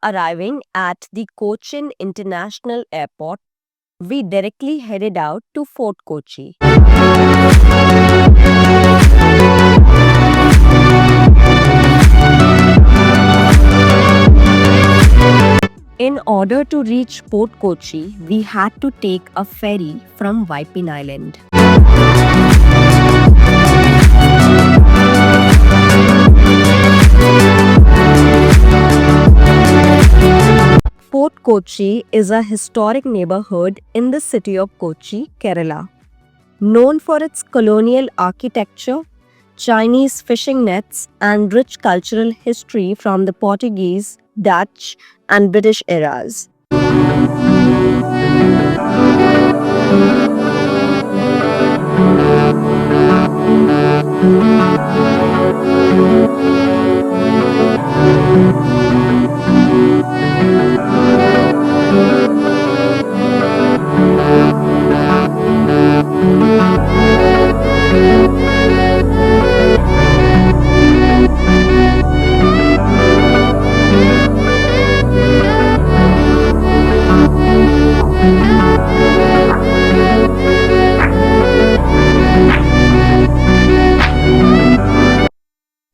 After arriving at the Cochin International Airport, we directly headed out to Fort Kochi. In order to reach Fort Kochi, we had to take a ferry from Waipin Island. Fort Kochi is a historic neighborhood in the city of Kochi, Kerala. Known for its colonial architecture, Chinese fishing nets, and rich cultural history from the Portuguese, Dutch, and British eras.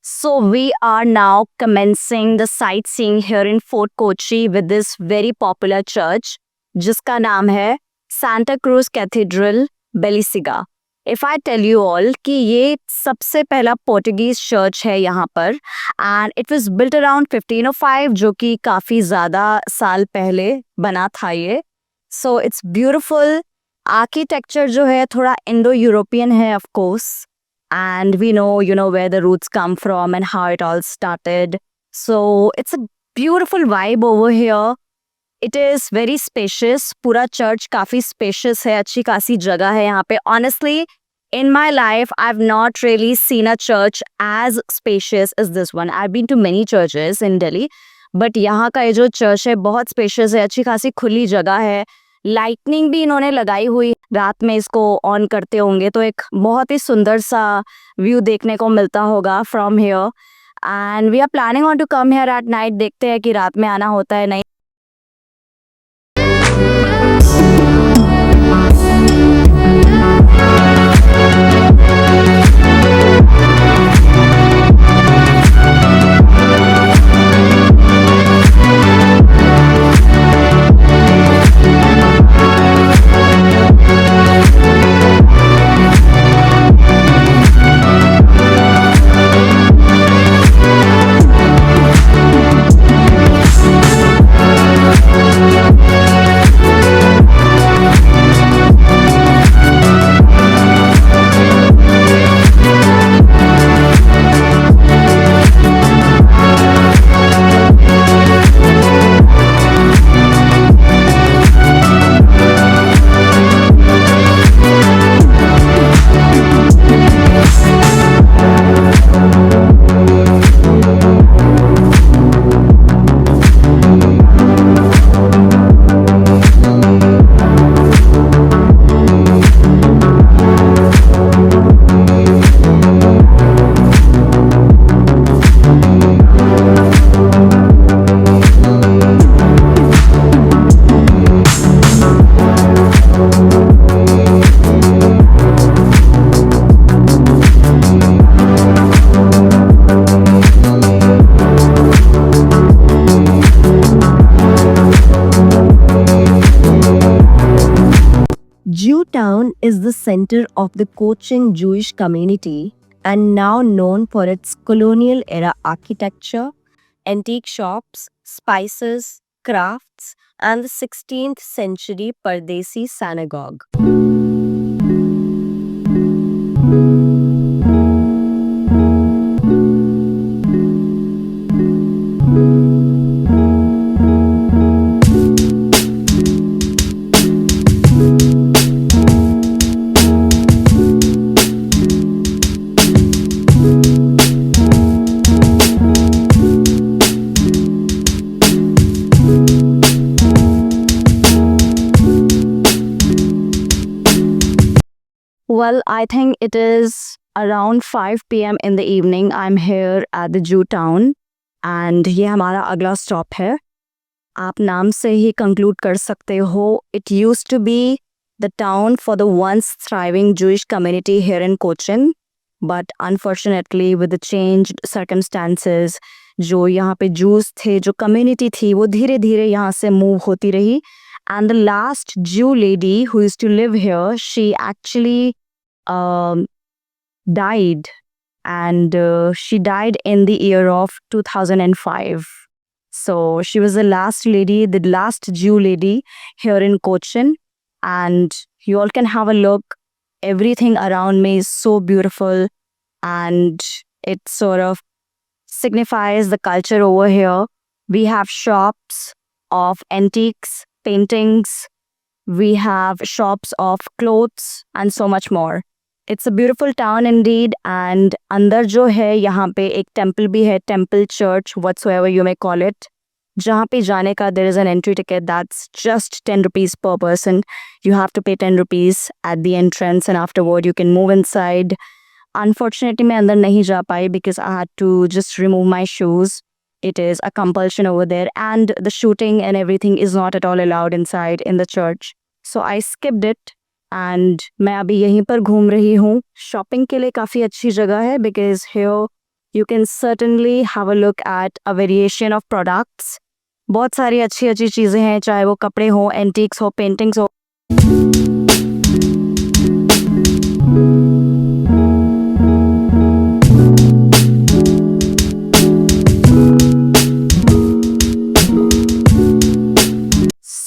So we are now commencing the sightseeing here in Fort Kochi with this very popular church, जिसका नाम है Santa Cruz Cathedral, Belisiga. If I tell you all कि ये सबसे पहला Portuguese church है यहाँ पर and it was built around 1505 जो कि काफ़ी ज़्यादा साल पहले बना था ये. So it's beautiful. Architecture जो है थोड़ा Indo-European है of course. And we know, where the roots come from and how it all started. So it's a beautiful vibe over here. It is very spacious. पूरा church काफ़ी spacious है, अच्छी खासी जगह है यहाँ पे. Honestly, in my life, I've not really seen a church as spacious as this one. I've been to many churches in Delhi, but यहाँ का ये जो church है बहुत spacious है, अच्छी खासी खुली जगह है. लाइटनिंग भी इन्होंने लगाई हुई, रात में इसको ऑन करते होंगे तो एक बहुत ही सुंदर सा व्यू देखने को मिलता होगा from here. And we are planning on to come here at night. देखते हैं कि रात में आना होता है नहीं. Jewtown is the center of the Cochin Jewish community and now known for its colonial era architecture, antique shops, spices, crafts, and the 16th century Pardesi synagogue. Well, I think it is around 5 p.m. in the evening. I'm here at the Jewtown and ये हमारा अगला stop है. आप नाम से ही conclude कर सकते हो it used to be the town for the once thriving Jewish community here in Cochin, but unfortunately with the change circumstances जो यहाँ पे जूस थे, जो कम्युनिटी थी, वो धीरे धीरे यहाँ से मूव होती रही. And the last Jew lady who used to live here, she actually um, died, and she died in the year of 2005. So she was the last lady, the last Jew lady here in Cochin. And you all can have a look. Everything around me is so beautiful, and it sort of signifies the culture over here. We have shops of antiques, paintings, we have shops of clothes and so much more. It's a beautiful town indeed, and अंदर जो है यहाँ पे एक temple भी है, temple church whatsoever you may call it, जहाँ पे जाने का there is an entry ticket that's just 10 rupees per person. You have to pay 10 rupees at the entrance, and afterward you can move inside. Unfortunately मैं अंदर नहीं जा पाई because I had to just remove my shoes. It is a compulsion over there, and the shooting and everything is not at all allowed inside in the church. So I skipped it, and मैं अभी यहीं पर घूम रही हूँ. Shopping के लिए काफ़ी अच्छी जगह है because here you can certainly have a look at a variation of products. बहुत सारी अच्छी अच्छी चीज़ें हैं, चाहे वो कपड़े हो, एंटीक्स हो, पेंटिंग्स हो.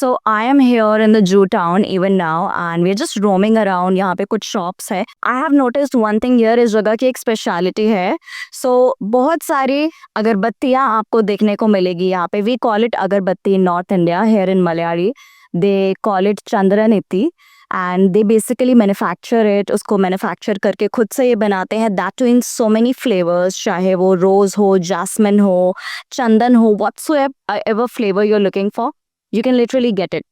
So I am here in the Jew town even now, and we're just roaming around. यहाँ पे कुछ shops है. I have noticed one thing here, इस जगह की एक speciality है. So बहुत सारी अगरबत्तियाँ आपको देखने को मिलेगी यहाँ पे. We call it अगरबत्ती in North India, here in Malayali. They call it Chandraniti. And they basically manufacture it, उसको manufacture करके खुद से ये बनाते हैं. That too in so many flavors, चाहे वो rose हो, jasmine हो, चंदन हो, whatsoever flavor you're looking for, you can literally get it.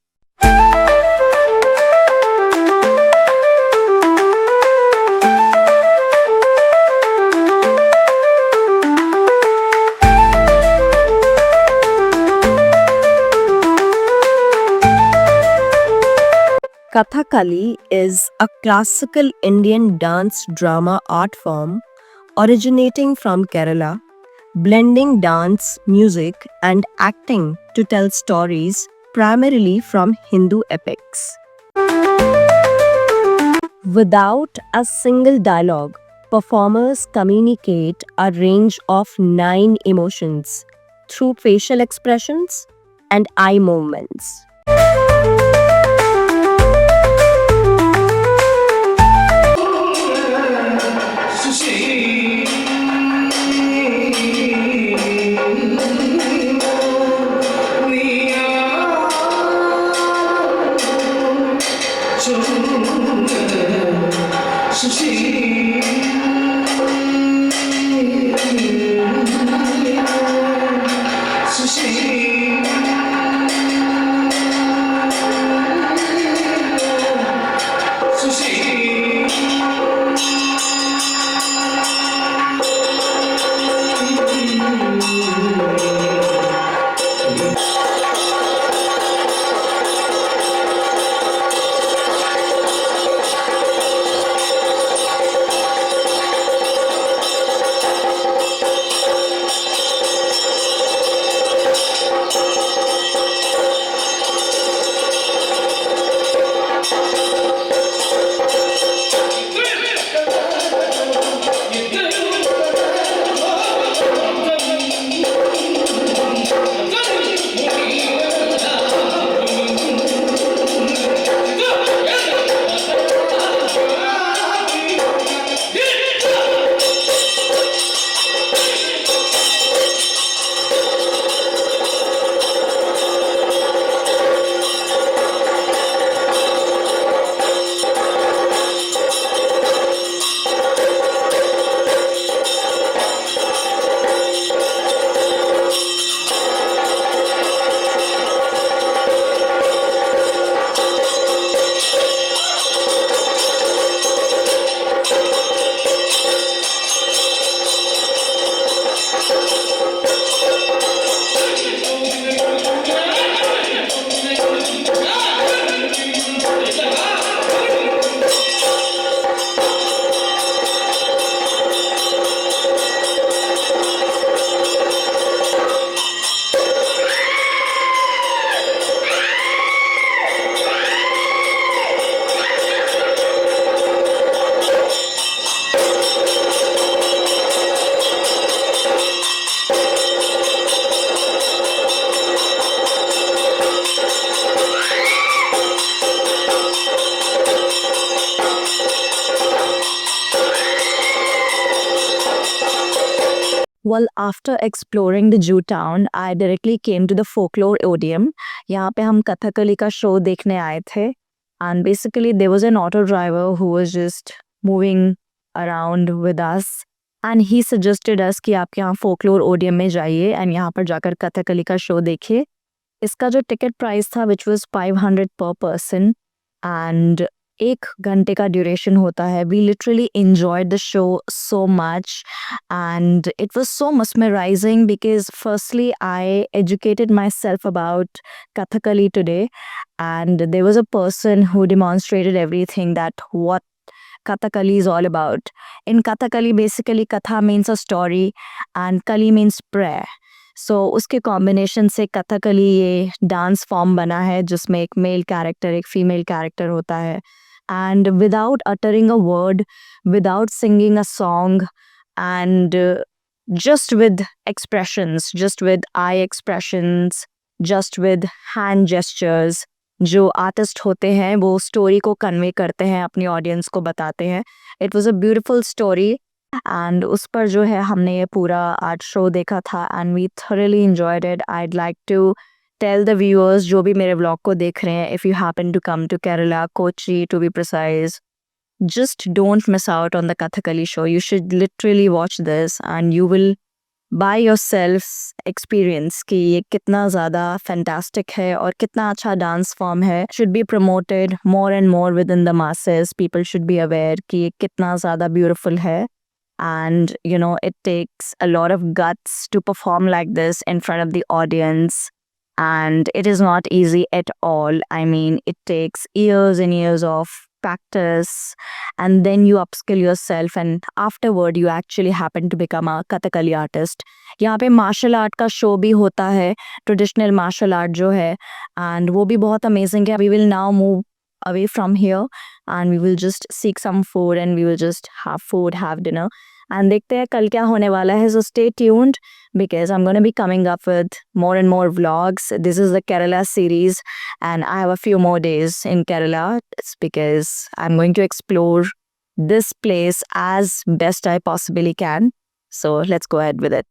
Kathakali is a classical Indian dance drama art form originating from Kerala, blending dance, music, and acting to tell stories primarily from Hindu epics. Without a single dialogue, performers communicate a range of 9 emotions through facial expressions and eye movements. Well, after exploring the Jew town, I directly came to the Folklore Odeum. यहाँ पे हम कथकली का show देखने आए थे. And basically there was an auto driver who was just moving around with us. And he suggested us कि आप यहाँ Folklore Odeum में जाइए and यहाँ पर जाकर कथकली का शो देखिए. इसका जो टिकट प्राइस था which was 500 per person and 1 घंटे का ड्यूरेशन होता है. We literally enjoyed the show so much and it was so mesmerizing because firstly I educated myself about Kathakali today and there was a person who demonstrated everything that what Kathakali is all about. In Kathakali basically Katha means a story and Kali means prayer. सो उसके combination से कथकली ये dance form बना है जिसमें एक male character एक female character होता है and without uttering a word without singing a song and just with expressions, just with eye expressions, just with hand gestures, जो आर्टिस्ट होते हैं वो स्टोरी को कन्वे करते हैं अपनी ऑडियंस को बताते हैं. It was a beautiful story and उस पर जो है हमने ये पूरा आर्ट शो देखा था and we thoroughly enjoyed it. I'd like to tell the viewers जो भी मेरे व्लॉग को देख रहे हैं, if you happen to come to Kerala, Kochi to be precise, just don't miss out on the Kathakali show. You should literally watch this and you will by yourself experience कि ये कितना ज़्यादा fantastic है और कितना अच्छा dance form है. Should be promoted more and more within the masses. People should be aware कि ये कितना ज़्यादा beautiful है. And you know, it takes a lot of guts to perform like this in front of the audience. And it is not easy at all. I mean, it takes years and years of practice and then you upskill yourself and afterward you actually happen to become a Kathakali artist. यहाँ पे martial art का show भी होता है, traditional martial art जो है, and वो भी बहुत अमेजिंग है. We will now move away from here and we will just seek some food and we will just have food, have dinner and देखते हैं कल क्या होने वाला है. So stay tuned because I'm going to be coming up with more and more vlogs. This is the Kerala series and I have a few more days in Kerala. It's because I'm going to explore this place as best I possibly can. So let's go ahead with it.